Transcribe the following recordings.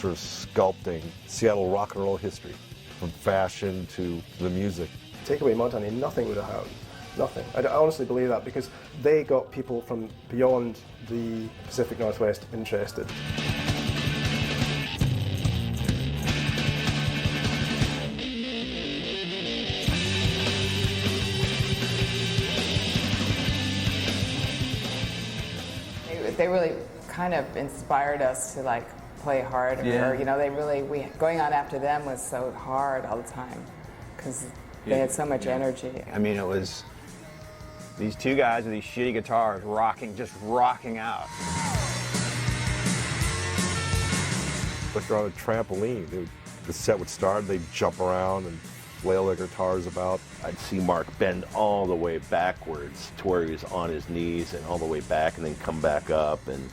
sort of sculpting Seattle rock and roll history, from fashion to the music. Take away Mudhoney, nothing would have happened. Nothing. I honestly believe that, because they got people from beyond the Pacific Northwest interested. They really kind of inspired us to like play harder. Yeah. Or, you know, going on after them was so hard all the time because they had so much energy. I mean, it was these two guys with these shitty guitars just rocking out. Like they're on a trampoline. The set would start, they'd jump around and flail their guitars about. I'd see Mark bend all the way backwards to where he was on his knees and all the way back and then come back up, and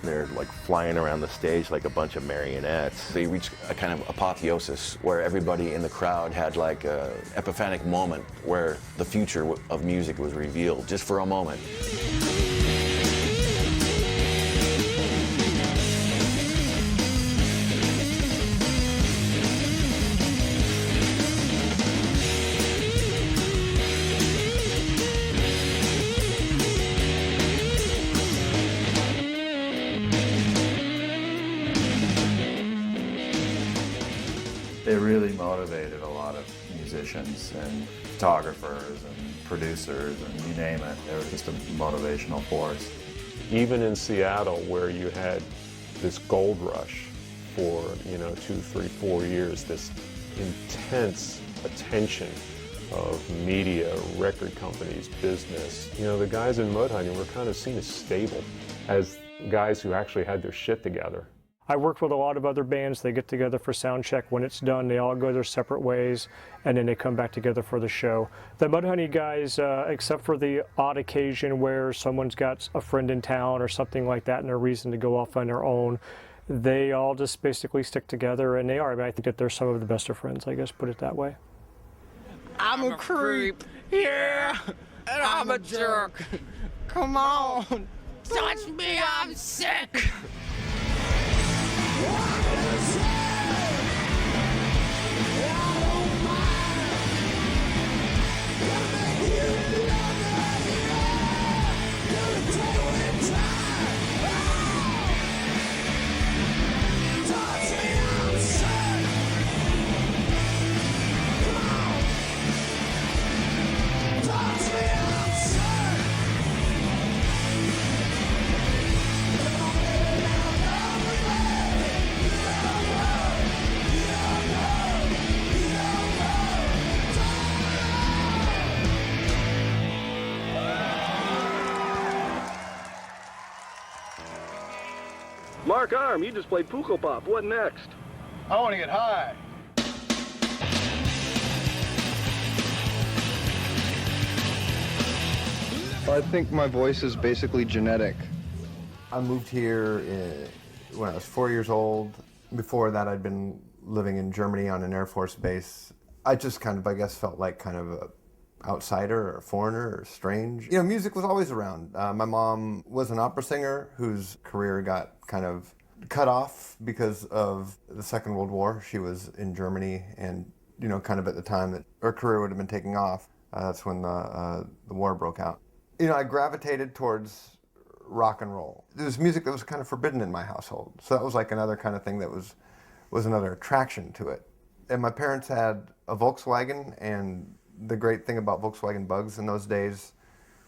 they're like flying around the stage like a bunch of marionettes. They reached a kind of apotheosis where everybody in the crowd had like a epiphanic moment where the future of music was revealed just for a moment. It really motivated a lot of musicians and photographers and producers and you name it. They were just a motivational force. Even in Seattle, where you had this gold rush for, 2, 3, 4 years, this intense attention of media, record companies, business, the guys in Mudhoney were kind of seen as stable, as guys who actually had their shit together. I work with a lot of other bands. They get together for sound check. When it's done, they all go their separate ways, and then they come back together for the show. The Mudhoney guys, except for the odd occasion where someone's got a friend in town or something like that and a reason to go off on their own, they all just basically stick together, and they are. I mean, I think that they're some of the best of friends, I guess, put it that way. I'm a creep, yeah, and I'm a jerk. Come on, touch me, I'm sick. Mark Arm, you just played Puko Pop. What next? I want to get high. I think my voice is basically genetic. I moved here when I was 4 years old. Before that, I'd been living in Germany on an Air Force base. I just kind of, I guess, felt like kind of a outsider or a foreigner or strange. Music was always around. My mom was an opera singer whose career got kind of cut off because of the Second World War. She was in Germany and, kind of at the time that her career would have been taking off. That's when the war broke out. I gravitated towards rock and roll. There was music that was kind of forbidden in my household. So that was like another kind of thing that was another attraction to it. And my parents had a Volkswagen, and the great thing about Volkswagen Bugs in those days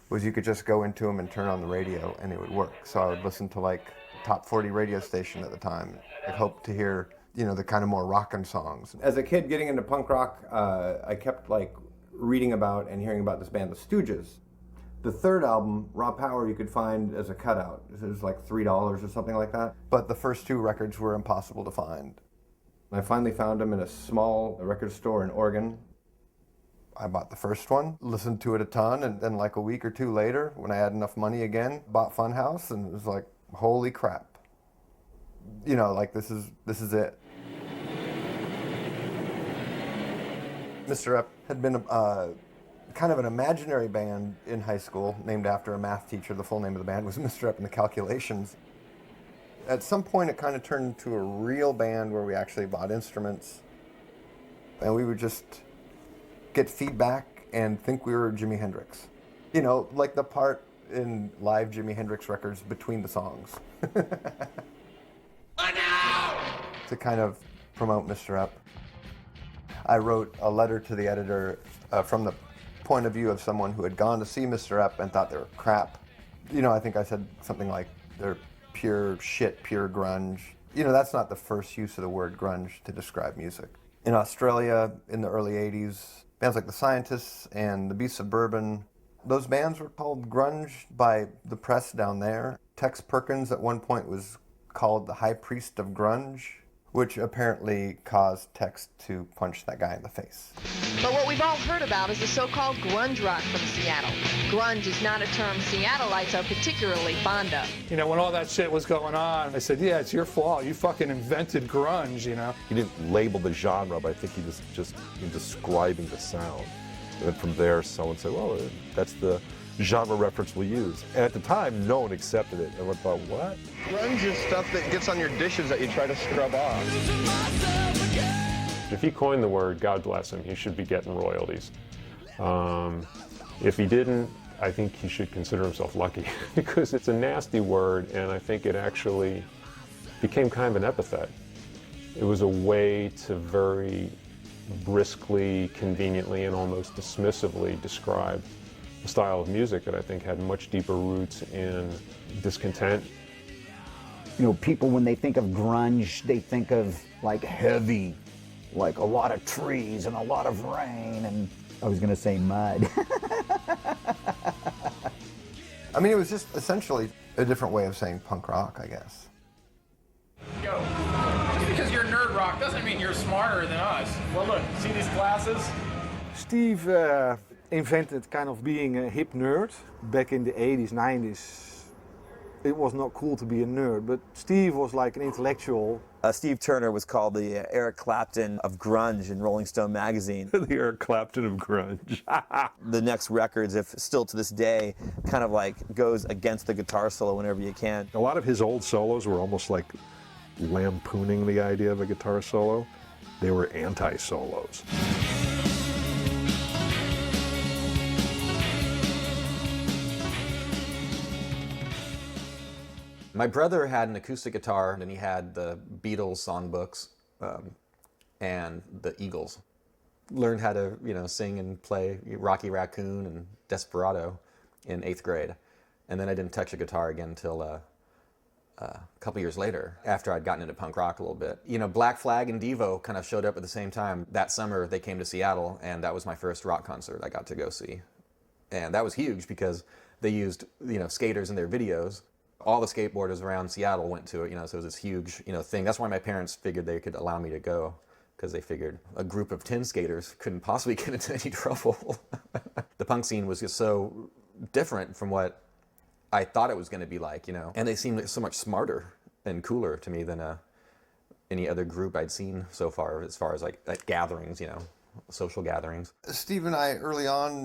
was you could just go into them and turn on the radio and it would work. So I would listen to like top 40 radio station at the time. I hoped to hear, the kind of more rockin' songs. As a kid getting into punk rock, I kept like reading about and hearing about this band, the Stooges. The third album, Raw Power, you could find as a cutout. It was like $3 or something like that. But the first two records were impossible to find. I finally found them in a small record store in Oregon. I bought the first one, listened to it a ton, and then like a week or two later, when I had enough money again, bought Funhouse, and it was like, holy crap. Like this is it. Mr. Ep had been kind of an imaginary band in high school, named after a math teacher. The full name of the band was Mr. Ep and the Calculations. At some point, it kind of turned into a real band where we actually bought instruments, and we would just get feedback and think we were Jimi Hendrix. You know, like the part in live Jimi Hendrix records between the songs. To kind of promote Mr. Up. I wrote a letter to the editor from the point of view of someone who had gone to see Mr. Up and thought they were crap. You know, I think I said something like, they're pure shit, pure grunge. You know, that's not the first use of the word grunge to describe music. In Australia, in the early 80s, bands like The Scientists and The Beasts of Bourbon, those bands were called grunge by the press down there. Tex Perkins at one point was called the High Priest of Grunge, which apparently caused Tex to punch that guy in the face. But what we've all heard about is the so-called grunge rock from Seattle. Grunge is not a term Seattleites are particularly fond of. You know, when all that shit was going on, I said, yeah, it's your fault. You fucking invented grunge, you know? He didn't label the genre, but I think he was just in describing the sound. And then from there, someone said, well, that's the genre reference we'll use. And at the time, no one accepted it. Everyone thought, what? Grunge is stuff that gets on your dishes that you try to scrub off. If he coined the word, God bless him, he should be getting royalties. If he didn't, I think he should consider himself lucky because it's a nasty word, and I think it actually became kind of an epithet. It was a way to very briskly, conveniently, and almost dismissively describe a style of music that I think had much deeper roots in discontent. You know, people, when they think of grunge, they think of like heavy, like a lot of trees and a lot of rain, and I was gonna say mud. I mean, it was just essentially a different way of saying punk rock, I guess. Yo, just because you're nerd rock doesn't mean you're smarter than us. Well, look, see these glasses? Steve invented kind of being a hip nerd back in the 80s, 90s. It was not cool to be a nerd, but Steve was like an intellectual. Steve Turner was called the Eric Clapton of grunge in Rolling Stone magazine. The Eric Clapton of grunge. The next records, if still to this day, kind of like goes against the guitar solo whenever you can. A lot of his old solos were almost like lampooning the idea of a guitar solo. They were anti-solos. My brother had an acoustic guitar, and he had the Beatles songbooks and the Eagles. Learned how to, you know, sing and play Rocky Raccoon and Desperado in 8th grade. And then I didn't touch a guitar again until a couple years later, after I'd gotten into punk rock a little bit. You know, Black Flag and Devo kind of showed up at the same time. That summer, they came to Seattle, and that was my first rock concert I got to go see. And that was huge because they used, you know, skaters in their videos. All the skateboarders around Seattle went to it, you know, so it was this huge, you know, thing. That's why my parents figured they could allow me to go, because they figured a group of 10 skaters couldn't possibly get into any trouble. The punk scene was just so different from what I thought it was going to be like, you know, and they seemed so much smarter and cooler to me than any other group I'd seen so far as like gatherings, you know, social gatherings. Steve and I, early on,